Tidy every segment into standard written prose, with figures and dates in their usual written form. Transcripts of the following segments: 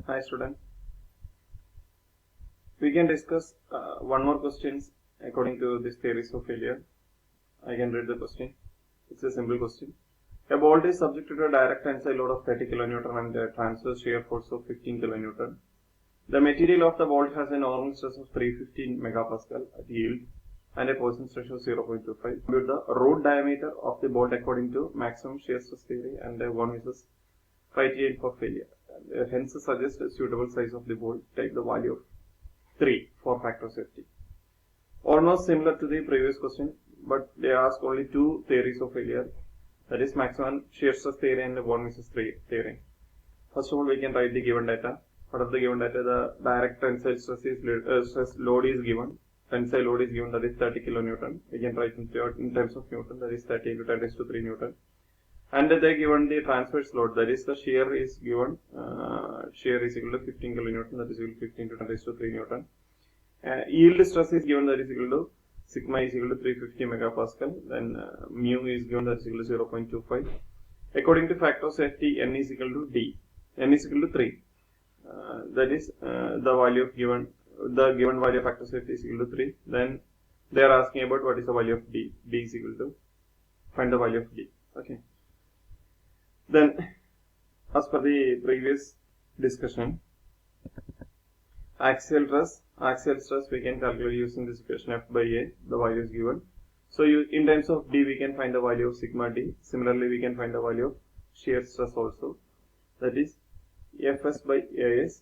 Hi student. We can discuss one more questions according to this theories of failure. I can read the question. It's a simple question. A bolt is subjected to a direct tensile load of 30 kN and a transverse shear force of 15 kN. The material of the bolt has a normal stress of 315 MPa at yield and a Poisson's ratio of 0.25. Compute the root diameter of the bolt according to maximum shear stress theory and one is criterion for failure. Hence suggest a suitable size of the bolt. Take the value of 3 for factor safety. Almost similar to the previous question, but they ask only two theories of failure, that is maximum shear stress theory and 1:3 theory. First of all, we can write the given data. What are the given data? The direct tensile stress load is given. Tensile load is given, that is 30 kN. We can write in terms of Newton, that is 30 into 10⁻³ Newton. And they given the transverse load, that is the shear is given. Shear is equal to 15 kN, that is equal to 15 to 10⁻³ Newton. Yield stress is given, that is equal to sigma is equal to 350 MPa. Then mu is given, that is equal to 0.25. According to factor of safety, n is equal to d. N is equal to 3. That is the value of given value of factor of safety is equal to 3. Then they are asking about what is the value of d. D is equal to, find the value of d. Okay. Then, as per the previous discussion, axial stress we can calculate using this equation F by A, the value is given. So in terms of D we can find the value of sigma D. Similarly we can find the value of shear stress also, that is Fs by As.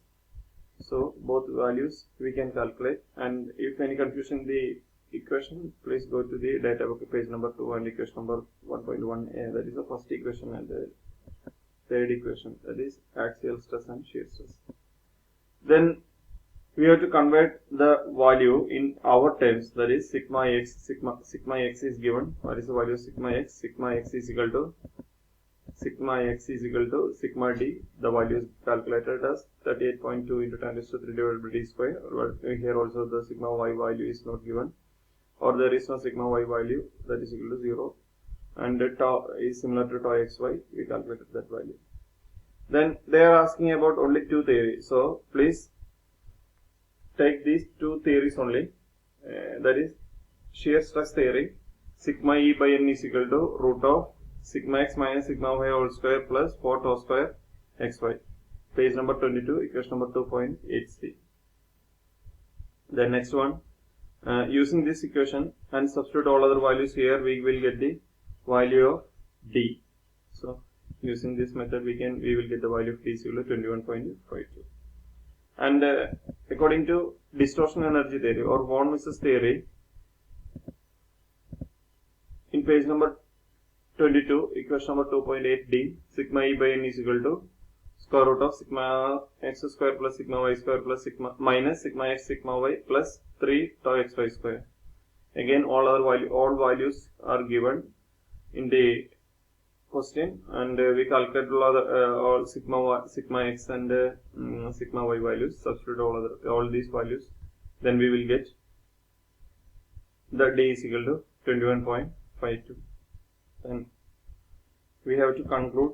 So both values we can calculate, and if any confusion in the equation, please go to the data book page number 2 and equation number 1.1a, that is the first equation, and the third equation, that is axial stress and shear stress. Then we have to convert the value in our terms, that is sigma x. Sigma x is given. What is the value of sigma x? Sigma x is equal to sigma d. The value is calculated as 38.2 into 10⁻³ divided by d square. But here also the sigma y value is not given, or there is no sigma y value, that is equal to 0. And tau is similar to tau xy. We calculated that value. Then they are asking about only two theories. So please take these two theories only. That is shear stress theory. Sigma E by N is equal to root of sigma x minus sigma y whole square plus 4 tau square xy. Page number 22, equation number 2.83. The next one, using this equation and substitute all other values here, we will get the value of D. So using this method we will get the value of D is equal to 21.52. And according to distortion energy theory or von Mises theory, in page number 22, equation number 2.8d, sigma E by N is equal to square root of sigma x square plus sigma y square plus sigma minus sigma x sigma y plus 3 tau xy square. Again all values are given in the question, and we calculate all sigma x and sigma y values, substitute all these values, then we will get the D is equal to 21.52. Then we have to conclude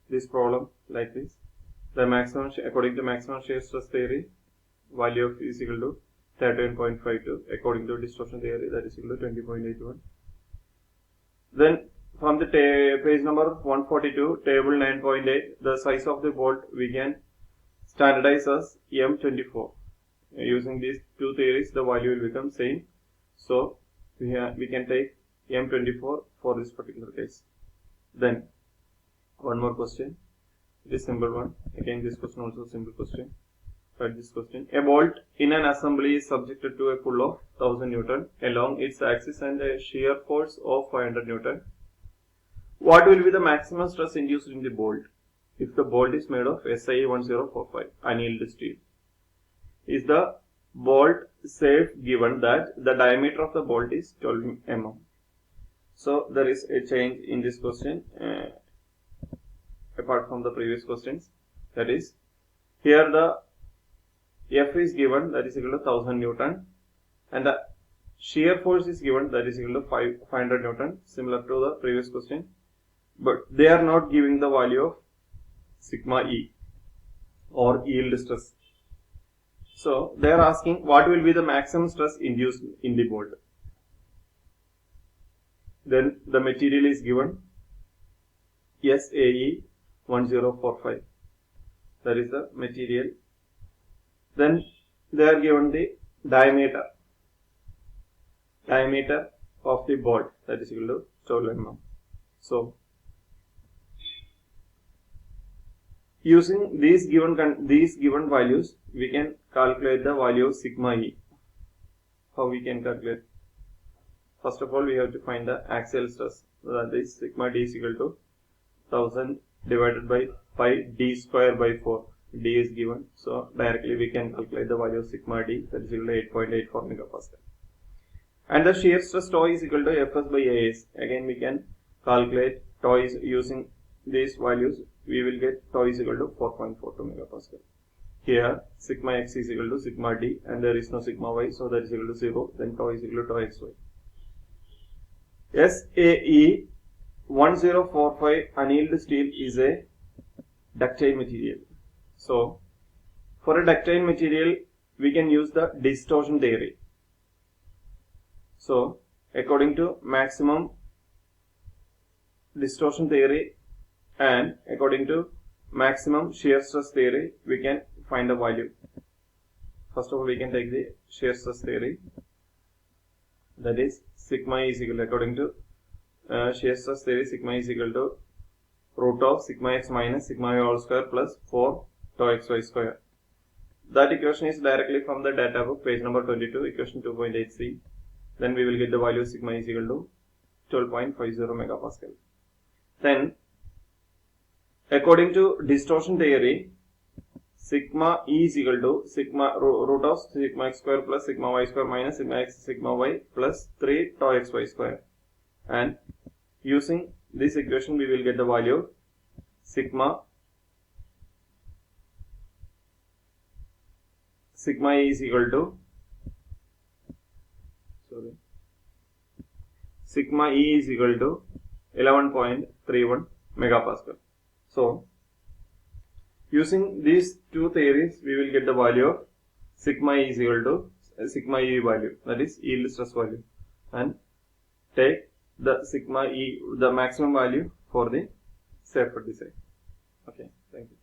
this problem like this. The maximum, according to maximum shear stress theory, value of is equal to 31.52. According to distortion theory, that is equal to 20.81. Then from the page number 142, table 9.8, the size of the bolt we can standardize as M24. Using these two theories, the value will become same. So we can take M24 for this particular case. Then one more question. It is simple one. Again, this question also simple question. Write this question. A bolt in an assembly is subjected to a pull of 1000 Newton along its axis and a shear force of 500 Newton. What will be the maximum stress induced in the bolt if the bolt is made of SI 1045 annealed steel? Is the bolt safe given that the diameter of the bolt is 12 mm? So there is a change in this question apart from the previous questions. That is, here the F is given, that is equal to 1000 Newton, and the shear force is given, that is equal to 500 Newton, similar to the previous question. But they are not giving the value of sigma E or yield stress. So they are asking what will be the maximum stress induced in the bolt. Then the material is given SAE 1045. That is the material. Then they are given the diameter of the bolt, that is equal to 12 mm. So using these given values, we can calculate the value of sigma E. How we can calculate? First of all, we have to find the axial stress. That is sigma D is equal to 1000 divided by pi d square by 4. D is given, so directly we can calculate the value of sigma D, that is equal to 8.84 megapascal. And the shear stress tau is equal to Fs by As. Again we can calculate tau is using these values. We will get tau is equal to 4.42 megapascal. Here sigma x is equal to sigma D and there is no sigma y, so that is equal to 0. Then tau is equal to tau xy. SAE 1045 annealed steel is a ductile material. So for a ductile material we can use the distortion theory. So according to maximum distortion theory and according to maximum shear stress theory, we can find the value. First of all, we can take the shear stress theory. That is sigma is equal to, according to shear stress theory, sigma is equal to root of sigma x minus sigma y all square plus 4 tau xy square. That equation is directly from the data book, page number 22, equation 2.8c. Then we will get the value of sigma is equal to 12.50 megapascal. Then according to distortion theory, sigma E is equal to sigma root of sigma x square plus sigma y square minus sigma x sigma y plus 3 tau xy square. And using this equation we will get the value of sigma E is equal to sigma E is equal to 11.31 megapascal. So using these two theories we will get the value of sigma E is equal to sigma E value, that is yield stress value, and take the sigma E, the maximum value for the safer design. Okay, thank you.